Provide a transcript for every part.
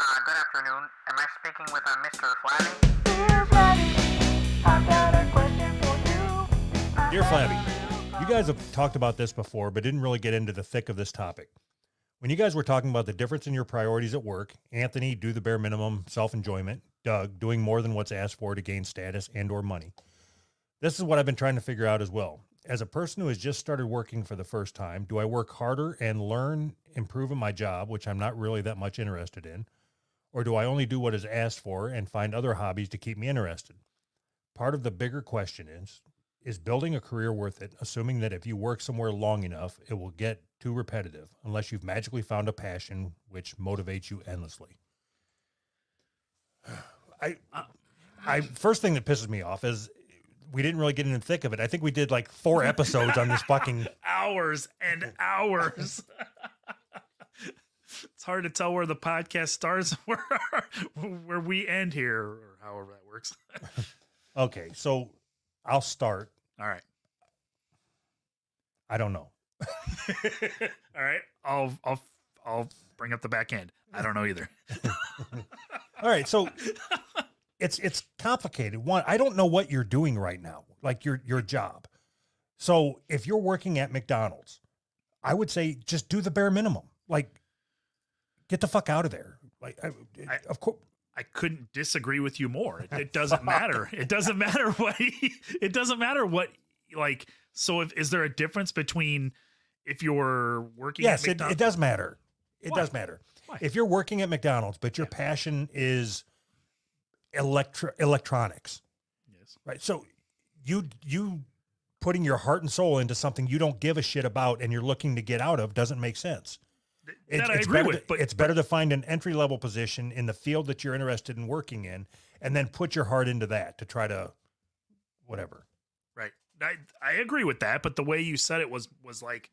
Good afternoon. Am I speaking with Mr. Flabby? Dear Flabby, I've got a question for you. Dear Flabby, you guys have talked about this before, but didn't really get into the thick of this topic. When you guys were talking about the difference in your priorities at work, Anthony, do the bare minimum, self-enjoyment, Doug, doing more than what's asked for to gain status and or money. This is what I've been trying to figure out as well. As a person who has just started working for the first time, do I work harder and learn, improve in my job, which I'm not really that much interested in? Or do I only do what is asked for and find other hobbies to keep me interested? Part of the bigger question is building a career worth it, assuming that if you work somewhere long enough, it will get too repetitive, unless you've magically found a passion which motivates you endlessly? First thing that pisses me off is we didn't really get in the thick of it. I think we did like 4 episodes on this fucking hours and hours. It's hard to tell where the podcast starts, where we end here, or however that works. Okay, so I'll start. All right. I don't know. All right. I'll bring up the back end. I don't know either. All right. So it's complicated. One, I don't know what you're doing right now, like your job. So if you're working at McDonald's, I would say just do the bare minimum. Like, get the fuck out of there. Like, of course. I couldn't disagree with you more. It doesn't matter. It doesn't matter what. It doesn't matter what. Like, so is there a difference between if you're working? Yes, at McDonald's? it does matter. It Why? does matter. Why? If you're working at McDonald's, but your passion is electronics, Yes. right? So you putting your heart and soul into something you don't give a shit about and you're looking to get out of doesn't make sense. That I agree with, but it's better to find an entry-level position in the field that you're interested in working in, and then put your heart into that to try to whatever. Right. I agree with that, but the way you said it was like,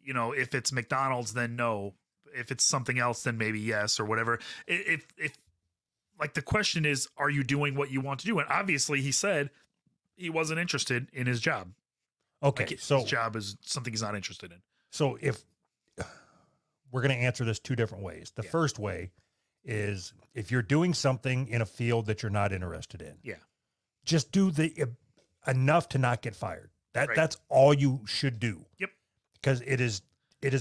you know, if it's McDonald's, then no. If it's something else, then maybe yes, or whatever. If like the question is, are you doing what you want to do? And obviously he said he wasn't interested in his job. Okay. Like So his job is something he's not interested in. So if we're going to answer this 2 different ways. The Yeah. first way is if you're doing something in a field that you're not interested in, Yeah. just do enough to not get fired. Right. That's all you should do. Yep. Because it is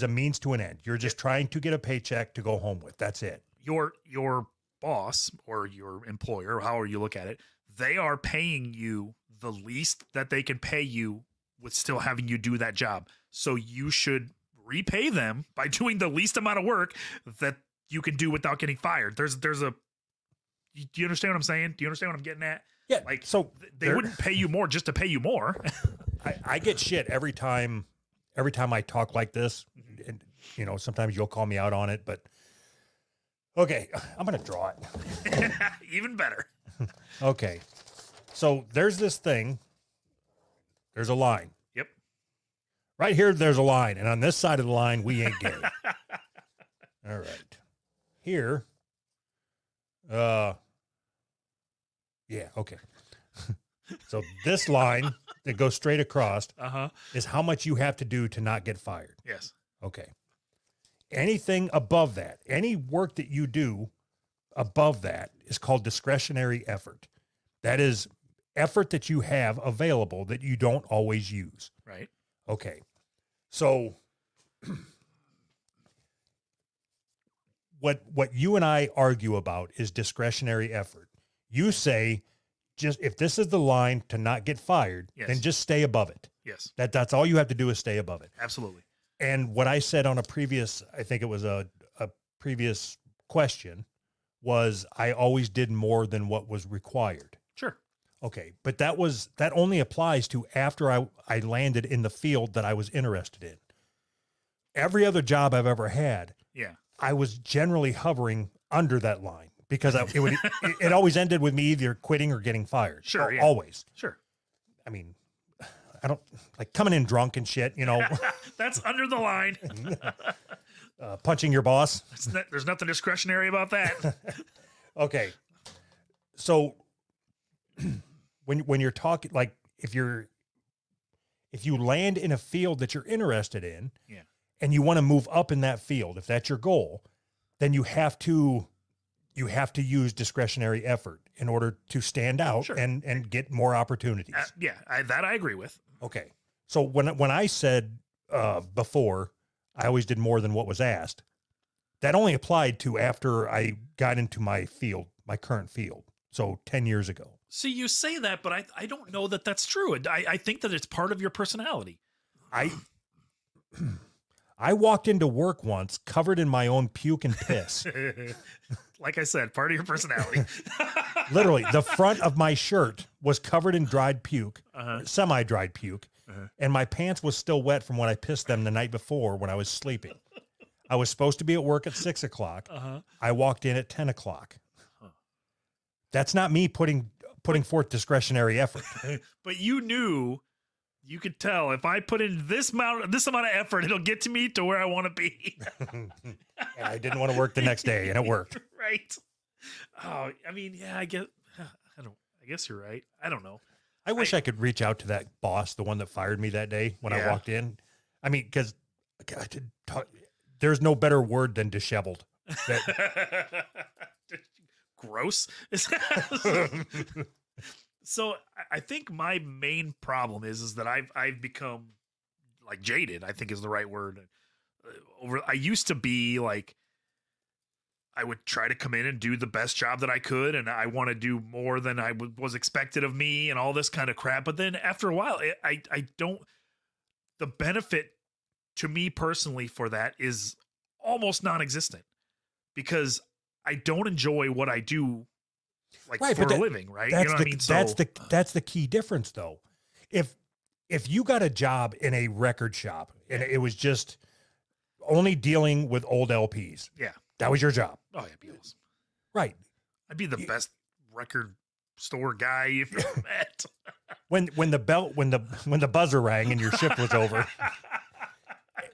a means to an end. You're just trying to get a paycheck to go home with. That's it. Your boss or your employer, however you look at it, they are paying you the least that they can pay you with still having you do that job. So you should repay them by doing the least amount of work that you can do without getting fired. Do you understand what I'm saying? Do you understand what I'm getting at? Yeah. Like, So they wouldn't pay you more just to pay you more. I get shit every time I talk like this, and you know, sometimes you'll call me out on it, but okay, I'm going to draw it. Even better. Okay. So there's this thing. There's a line. Yep. Right here, there's a line. And on this side of the line, we ain't gay. All right. Here. Yeah, okay. So this line that goes straight across is how much you have to do to not get fired. Yes. Okay. Anything above that, any work that you do above that is called discretionary effort. That is effort that you have available that you don't always use. Right. Okay. So what you and I argue about is discretionary effort. You say, just if this is the line to not get fired, Yes. then just stay above it. Yes. That's all you have to do is stay above it. Absolutely. And what I said on a previous, I think it was a previous question, was I always did more than what was required. Sure. Okay. But that only applies to after I landed in the field that I was interested in. Every other job I've ever had, Yeah. I was generally hovering under that line because it always ended with me either quitting or getting fired. Sure. Yeah. Always. Sure. I mean, I don't like coming in drunk and shit, you know, That's under the line. punching your boss. There's nothing discretionary about that. Okay. So when you're talking, like if you land in a field that you're interested in, Yeah. and you want to move up in that field, if that's your goal, then you have to you have to use discretionary effort in order to stand out Sure. and get more opportunities. Yeah, that I agree with. Okay. So when I said before, I always did more than what was asked, that only applied to after I got into my field, my current field. So 10 years ago. So you say that, but I don't know that that's true. I think that it's part of your personality. I walked into work once covered in my own puke and piss. Like I said, part of your personality. Literally, the front of my shirt was covered in dried puke, Uh-huh. semi-dried puke, and my pants was still wet from when I pissed them the night before when I was sleeping. I was supposed to be at work at 6 o'clock. Uh-huh. I walked in at 10 o'clock. That's not me putting forth discretionary effort. But you knew, you could tell if I put in this amount of effort, it'll get to me to where I want to be. And I didn't want to work the next day, and it worked. Right. Oh, I mean, yeah, I guess you're right. I don't know. I wish I could reach out to that boss, the one that fired me that day when I Yeah. walked in. I mean, because there's no better word than disheveled. Gross. So I think my main problem is that I've become like jaded, I think is the right word. I used to be like, I would try to come in and do the best job that I could, and I want to do more than was expected of me and all this kind of crap. But then after a while, I don't, the benefit to me personally for that is almost non-existent, because I don't enjoy what I do, like, Right, for but a living, right? That's You know what I mean? So that's the key difference, though. If you got a job in a record shop and it was just only dealing with old LPs, yeah. that was your job, Oh yeah, be awesome. right? I'd be the best record store guy you've ever met. When the buzzer rang and your shift was over,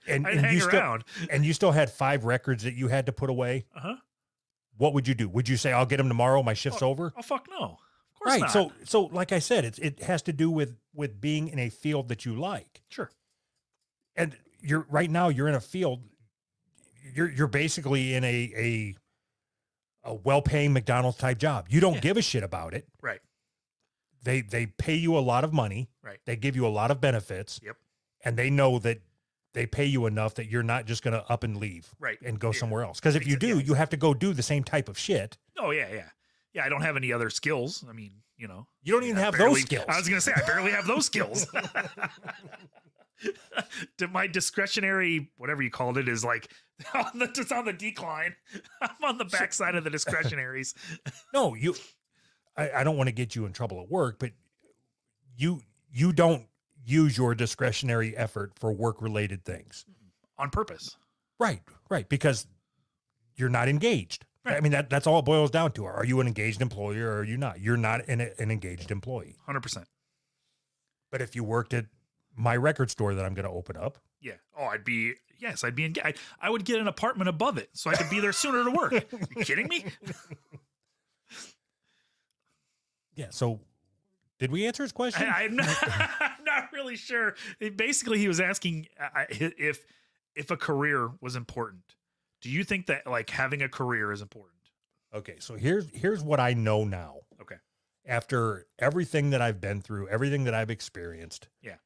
and, I'd and hang you still around. and you still had 5 records that you had to put away, Uh-huh. what would you do? Would you say, "I'll get them tomorrow, my shift's over"? Oh fuck no. Of course Right. not. So like I said, it has to do with being in a field that you like. Sure. And right now you're in a field, you're basically in a well-paying McDonald's type job. You don't Yeah. give a shit about it. Right. They pay you a lot of money. Right. They give you a lot of benefits. Yep. And they know that they pay you enough that you're not just going to up and leave Right. and go Yeah. somewhere else. Because if you do, you have to go do the same type of shit. Oh yeah, yeah. Yeah, I don't have any other skills. I mean, You don't even I have barely- those skills. I was gonna say I barely have those skills. My discretionary, whatever you called it, is like just on the decline. I'm on the backside of the discretionaries. No, I don't want to get you in trouble at work, but you don't use your discretionary effort for work-related things. On purpose. Right, because you're not engaged. Right. I mean, that's all it boils down to. Are you an engaged employee or are you not? You're not an engaged employee. 100%. But if you worked at my record store that I'm going to open up, Yeah. Oh, I'd be I would get an apartment above it so I could be there sooner to work. You kidding me? yeah. So did we answer his question? I'm not really sure. Basically, he was asking if a career was important. Do you think that like having a career is important? Okay. So here's what I know now. Okay. After everything that I've been through, everything that I've experienced. Yeah.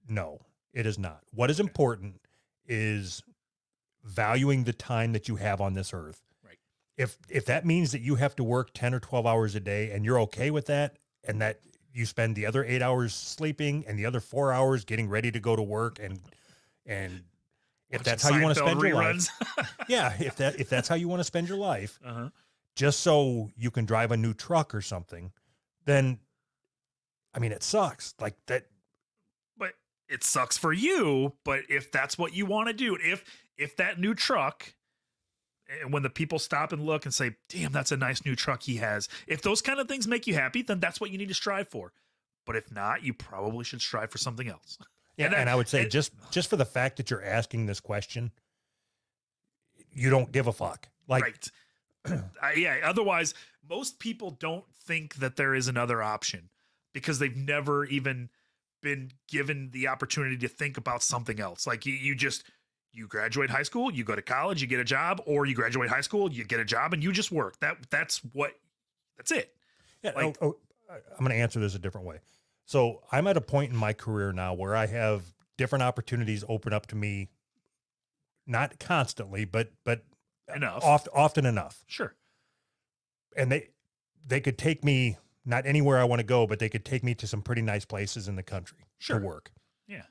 No, it is not. What is important is valuing the time that you have on this earth. Right. If that means that you have to work 10 or 12 hours a day and you're okay with that, and that you spend the other 8 hours sleeping and the other 4 hours getting ready to go to work and if that's how you want to spend your life, yeah, if that's how you want to spend your life, just so you can drive a new truck or something, then I mean, it sucks like that. But it sucks for you. But if that's what you want to do, if that new truck, and when the people stop and look and say, damn, that's a nice new truck he has, if those kind of things make you happy, then that's what you need to strive for. But if not, you probably should strive for something else. Yeah, and I would say just for the fact that you're asking this question, you don't give a fuck. Like, right. Yeah. Otherwise, most people don't think that there is another option because they've never even been given the opportunity to think about something else. Like you just, You graduate high school, you go to college, you get a job, or you graduate high school, you get a job, and you just work. That's it. Yeah, Like- I'm going to answer this a different way. So I'm at a point in my career now where I have different opportunities open up to me, not constantly, but Enough. often enough. Sure. And they could take me not anywhere I want to go, but they could take me to some pretty nice places in the country Sure. to work. Yeah.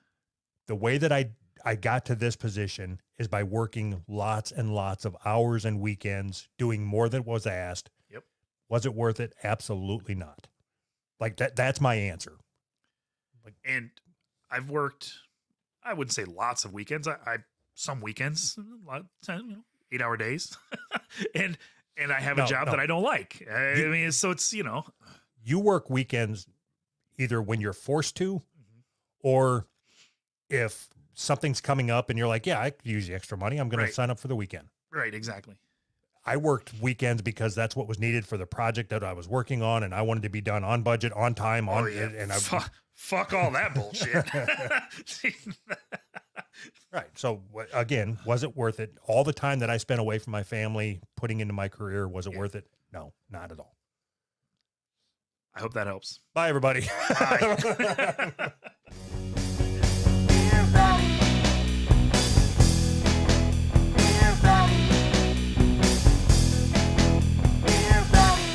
The way that I got to this position is by working lots and lots of hours and weekends, doing more than was asked. Yep. Was it worth it? Absolutely not. Like that's my answer. And I've worked, I wouldn't say lots of weekends. I some weekends, 8-hour days, and I have a job that I don't like. I mean, so it's, You work weekends either when you're forced to, or if something's coming up and you're like, yeah, I could use the extra money. I'm going to sign up for the weekend. Right. Exactly. I worked weekends because that's what was needed for the project that I was working on, and I wanted to be done on budget, on time, and fuck all that bullshit. Right. So again, was it worth it? All the time that I spent away from my family putting into my career, was it worth it? No, not at all. I hope that helps. Bye, everybody. Bye. Dear Flabby. Dear Flabby. Dear Flabby.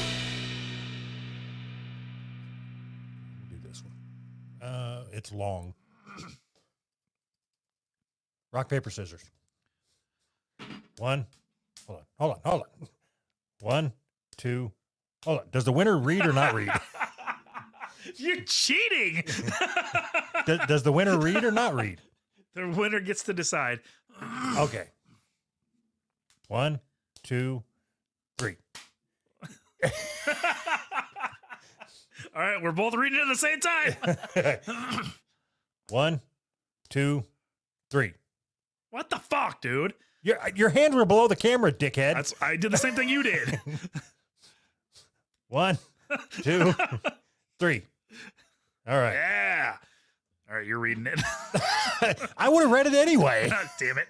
Do this one. It's long. Rock, paper, scissors. One. Hold on. 1, 2. Hold on. Does the winner read or not read? You're cheating. Does the winner read or not read? The winner gets to decide. Okay. 1, 2, 3. All right, we're both reading it at the same time. 1, 2, 3. What the fuck, dude? Your hands were below the camera, dickhead. I did the same thing you did. 1, 2, 3. All right. Yeah. All right, you're reading it. I would have read it anyway. Damn it.